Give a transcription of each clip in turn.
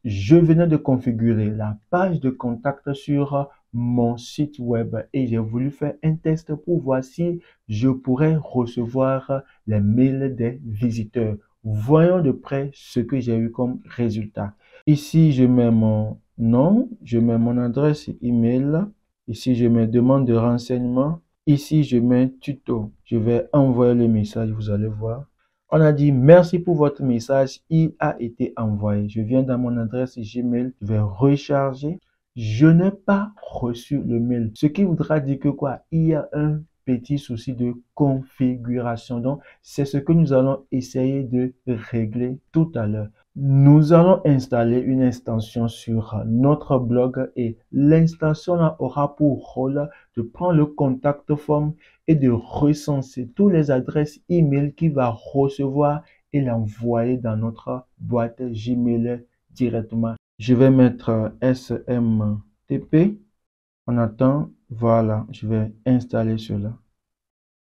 je venais de configurer la page de contact sur mon site web et j'ai voulu faire un test pour voir si je pourrais recevoir les mails des visiteurs. Voyons de près ce que j'ai eu comme résultat. Ici, je mets mon nom, je mets mon adresse email. Ici, je mets demande de renseignement. Ici, je mets tuto. Je vais envoyer le message, vous allez voir. On a dit merci pour votre message, il a été envoyé. Je viens dans mon adresse Gmail, je vais recharger. Je n'ai pas reçu le mail. Ce qui voudra dire que quoi? Il y a un petit souci de configuration. Donc, c'est ce que nous allons essayer de régler tout à l'heure. Nous allons installer une extension sur notre blog et l'extension aura pour rôle de prendre le contact form et de recenser toutes les adresses email qu'il va recevoir et l'envoyer dans notre boîte Gmail directement. Je vais mettre SMTP. On attend. Voilà, je vais installer cela.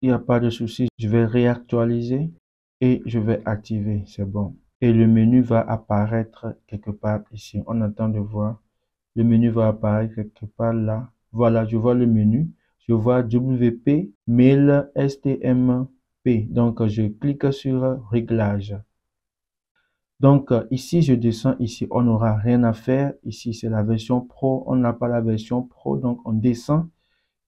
Il n'y a pas de souci. Je vais réactualiser et je vais activer. C'est bon. Et le menu va apparaître quelque part ici. On attend de voir. Le menu va apparaître quelque part là. Voilà, je vois le menu. Je vois WP Mail STMP. Donc, je clique sur Réglage. Donc, ici, je descends ici. On n'aura rien à faire. Ici, c'est la version Pro. On n'a pas la version Pro. Donc, on descend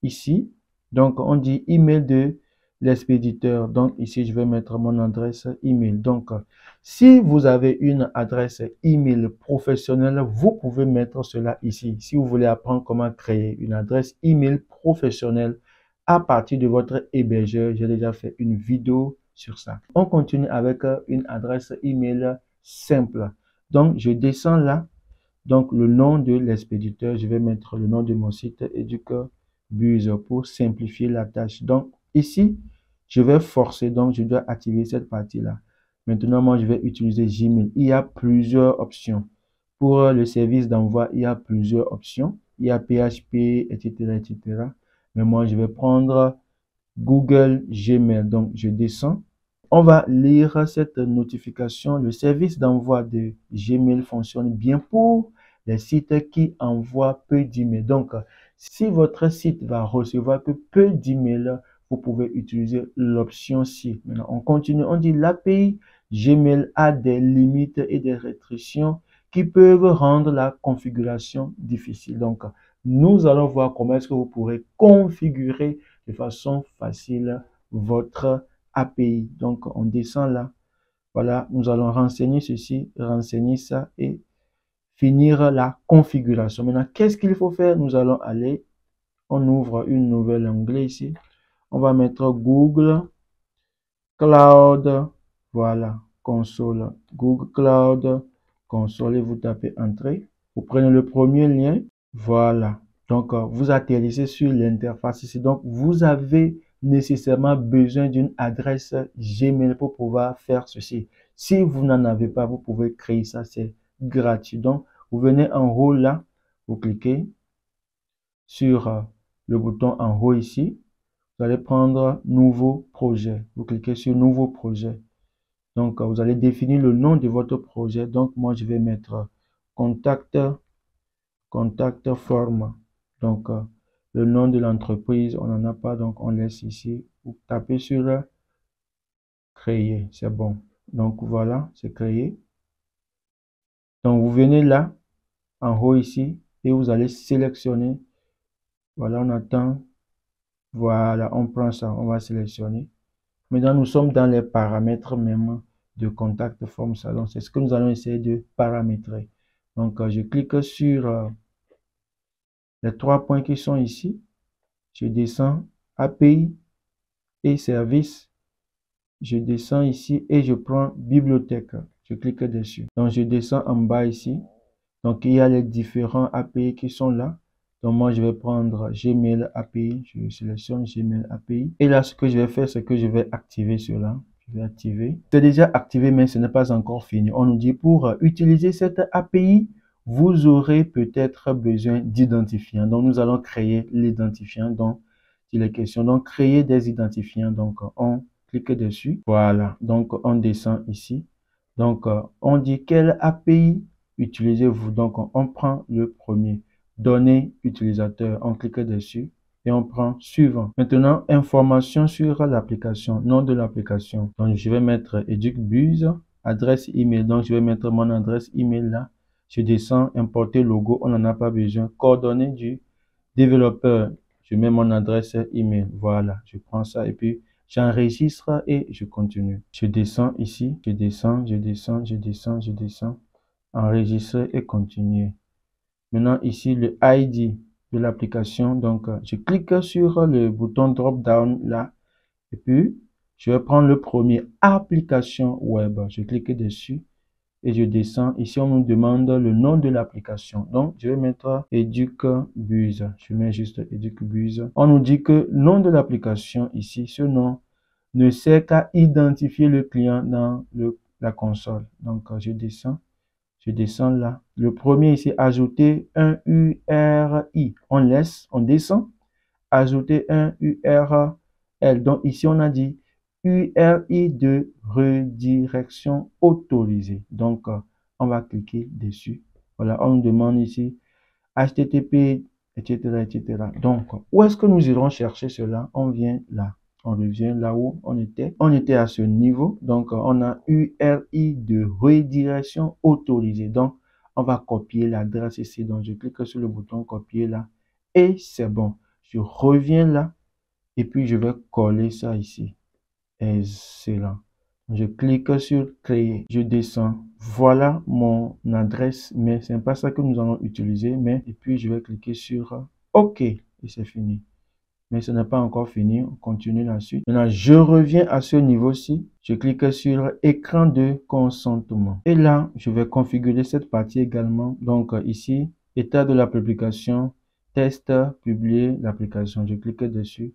ici. Donc, on dit email de l'expéditeur. Donc, ici, je vais mettre mon adresse email. Donc, si vous avez une adresse email professionnelle, vous pouvez mettre cela ici. Si vous voulez apprendre comment créer une adresse email professionnelle à partir de votre hébergeur, j'ai déjà fait une vidéo sur ça. On continue avec une adresse email simple. Donc, je descends là. Donc, le nom de l'expéditeur, je vais mettre le nom de mon site Educabuzz pour simplifier la tâche. Donc, ici, je vais forcer, donc je dois activer cette partie-là. Maintenant, moi, je vais utiliser Gmail. Il y a plusieurs options. Pour le service d'envoi, il y a plusieurs options. Il y a PHP, etc., etc. Mais moi, je vais prendre Google Gmail. Donc, je descends. On va lire cette notification. Le service d'envoi de Gmail fonctionne bien pour les sites qui envoient peu d'emails. Donc, si votre site va recevoir que peu d'emails, vous pouvez utiliser l'option ci. Maintenant, on continue. On dit l'API Gmail a des limites et des restrictions qui peuvent rendre la configuration difficile. Donc, nous allons voir comment est-ce que vous pourrez configurer de façon facile votre API. Donc, on descend là. Voilà, nous allons renseigner ceci, renseigner ça et finir la configuration. Maintenant, qu'est-ce qu'il faut faire? Nous allons aller, on ouvre une nouvelle onglet ici. On va mettre Google Cloud, voilà, console, Google Cloud, console et vous tapez Entrée. Vous prenez le premier lien, voilà. Donc, vous atterrissez sur l'interface ici. Donc, vous avez nécessairement besoin d'une adresse Gmail pour pouvoir faire ceci. Si vous n'en avez pas, vous pouvez créer ça, c'est gratuit. Donc, vous venez en haut là, vous cliquez sur le bouton en haut ici. Vous allez prendre Nouveau projet. Vous cliquez sur Nouveau projet. Donc, vous allez définir le nom de votre projet. Donc, moi, je vais mettre Contact Form. Donc, le nom de l'entreprise, on n'en a pas, donc on laisse ici. Vous tapez sur Créer, c'est bon. Donc, voilà, c'est créé. Donc, vous venez là, en haut ici, et vous allez sélectionner. Voilà, on attend. Voilà, on prend ça, on va sélectionner. Maintenant, nous sommes dans les paramètres même de Contact Form Salon. C'est ce que nous allons essayer de paramétrer. Donc, je clique sur les trois points qui sont ici. Je descends API et services. Je descends ici et je prends bibliothèque. Je clique dessus. Donc, je descends en bas ici. Donc, il y a les différents API qui sont là. Donc, moi, je vais prendre Gmail API. Je sélectionne Gmail API. Et là, ce que je vais faire, c'est que je vais activer cela. Je vais activer. C'est déjà activé, mais ce n'est pas encore fini. On nous dit pour utiliser cette API, vous aurez peut-être besoin d'identifiants. Donc, nous allons créer l'identifiant dont il est question. Donc, créer des identifiants. Donc, on clique dessus. Voilà. Donc, on descend ici. Donc, on dit quelle API utilisez-vous. Donc, on prend le premier. Données utilisateur. On clique dessus et on prend suivant. Maintenant, information sur l'application. Nom de l'application. Donc, je vais mettre EducBuzz. Adresse email. Donc, je vais mettre mon adresse email là. Je descends, importer logo. On n'en a pas besoin. Coordonnées du développeur. Je mets mon adresse email. Voilà. Je prends ça et puis j'enregistre et je continue. Je descends ici. Je descends, je descends, je descends, je descends. Enregistrer et continuer. Maintenant, ici, le ID de l'application. Donc, je clique sur le bouton drop-down là. Et puis, je vais prendre le premier, application web. Je clique dessus et je descends. Ici, on nous demande le nom de l'application. Donc, je vais mettre EducBuzz. Je mets juste EducBuzz. On nous dit que le nom de l'application ici, ce nom ne sert qu'à identifier le client dans la console. Donc, je descends. Je descends là. Le premier ici, ajouter un URI. On laisse, on descend. Ajouter un URL. Donc ici, on a dit URI de redirection autorisée. Donc, on va cliquer dessus. Voilà, on nous demande ici HTTP, etc., etc. Donc, où est-ce que nous irons chercher cela? On vient là. On revient là où on était. On était à ce niveau. Donc, on a URI de redirection autorisée. Donc, on va copier l'adresse ici. Donc, je clique sur le bouton copier là. Et c'est bon. Je reviens là. Et puis, je vais coller ça ici. Excellent. Je clique sur créer. Je descends. Voilà mon adresse, mais ce n'est pas ça que nous allons utiliser. Et puis, je vais cliquer sur OK. Et c'est fini. Mais ce n'est pas encore fini. On continue la suite. Maintenant, je reviens à ce niveau-ci. Je clique sur écran de consentement. Et là, je vais configurer cette partie également. Donc, ici, état de la publication, test, publier l'application. Je clique dessus.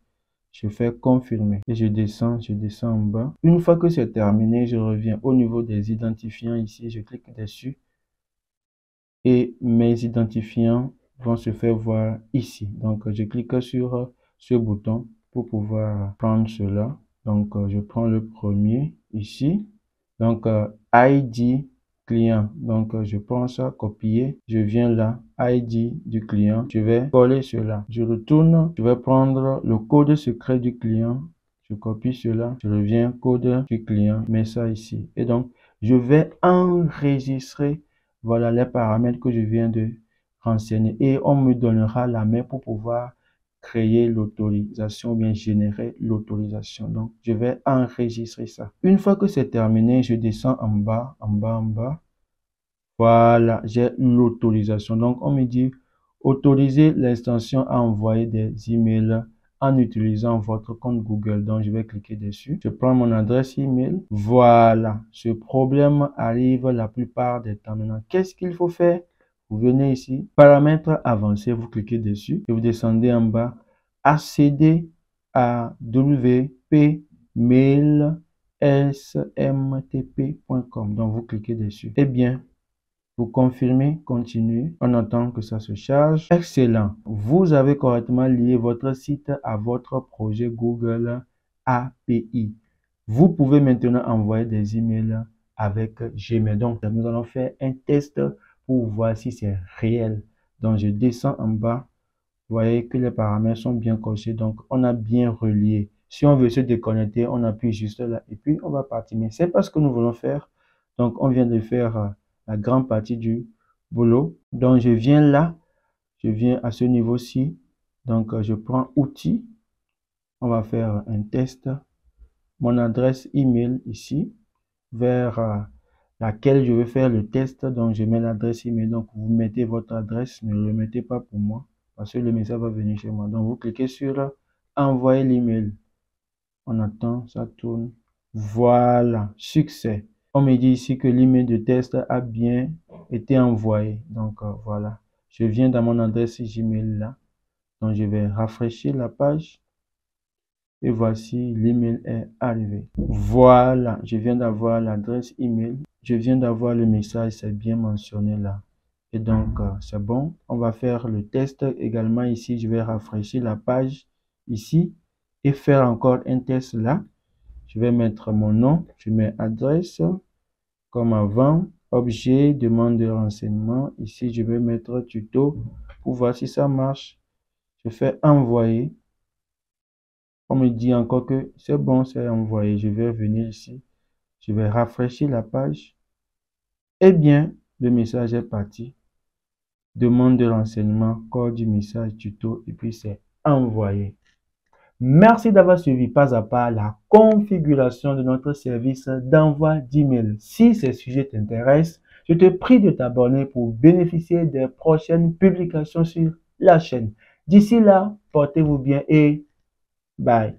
Je fais confirmer et je descends en bas. Une fois que c'est terminé, je reviens au niveau des identifiants ici. Je clique dessus et mes identifiants vont se faire voir ici. Donc, je clique sur ce bouton pour pouvoir prendre cela. Donc, je prends le premier ici. Donc, ID client. Donc, je prends ça, copier. Je viens là, ID du client. Je vais coller cela. Je retourne. Je vais prendre le code secret du client. Je copie cela. Je reviens, code du client. Je mets ça ici. Et donc, je vais enregistrer, voilà les paramètres que je viens de renseigner. Et on me donnera la main pour pouvoir créer l'autorisation ou bien générer l'autorisation. Donc, je vais enregistrer ça. Une fois que c'est terminé, je descends en bas, en bas, en bas. Voilà, j'ai l'autorisation. Donc, on me dit autoriser l'extension à envoyer des emails en utilisant votre compte Google. Donc, je vais cliquer dessus. Je prends mon adresse email. Voilà, ce problème arrive la plupart des temps. Maintenant, qu'est-ce qu'il faut faire? Vous venez ici, paramètres avancés, vous cliquez dessus et vous descendez en bas, accéder à wp-mail-smtp.com. Donc, vous cliquez dessus. Eh bien, vous confirmez, continuez. On attend que ça se charge. Excellent. Vous avez correctement lié votre site à votre projet Google API. Vous pouvez maintenant envoyer des emails avec Gmail. Donc, nous allons faire un test pour voir si c'est réel. Donc, je descends en bas. Vous voyez que les paramètres sont bien cochés. Donc, on a bien relié. Si on veut se déconnecter, on appuie juste là et puis on va partir. Mais c'est pas ce que nous voulons faire. Donc, on vient de faire la grande partie du boulot. Donc, je viens là. Je viens à ce niveau-ci. Donc, je prends outils. On va faire un test. Mon adresse email ici vers laquelle je vais faire le test. Donc, je mets l'adresse email. Donc, vous mettez votre adresse. Ne le mettez pas pour moi parce que le message va venir chez moi. Donc, vous cliquez sur envoyer l'email. On attend, ça tourne. Voilà, succès. On me dit ici que l'email de test a bien été envoyé. Donc, voilà. Je viens dans mon adresse Gmail là. Donc, je vais rafraîchir la page. Et voici, l'email est arrivé. Voilà, je viens d'avoir l'adresse email. Je viens d'avoir le message, c'est bien mentionné là. Et donc, c'est bon. On va faire le test également ici. Je vais rafraîchir la page ici et faire encore un test là. Je vais mettre mon nom. Je mets adresse comme avant. Objet, demande de renseignement. Ici, je vais mettre tuto pour voir si ça marche. Je fais envoyer. On me dit encore que c'est bon, c'est envoyé. Je vais venir ici. Je vais rafraîchir la page. Eh bien, le message est parti. Demande de renseignement, corps du message tuto et puis c'est envoyé. Merci d'avoir suivi pas à pas la configuration de notre service d'envoi d'email. Si ces sujets t'intéressent, je te prie de t'abonner pour bénéficier des prochaines publications sur la chaîne. D'ici là, portez-vous bien et bye.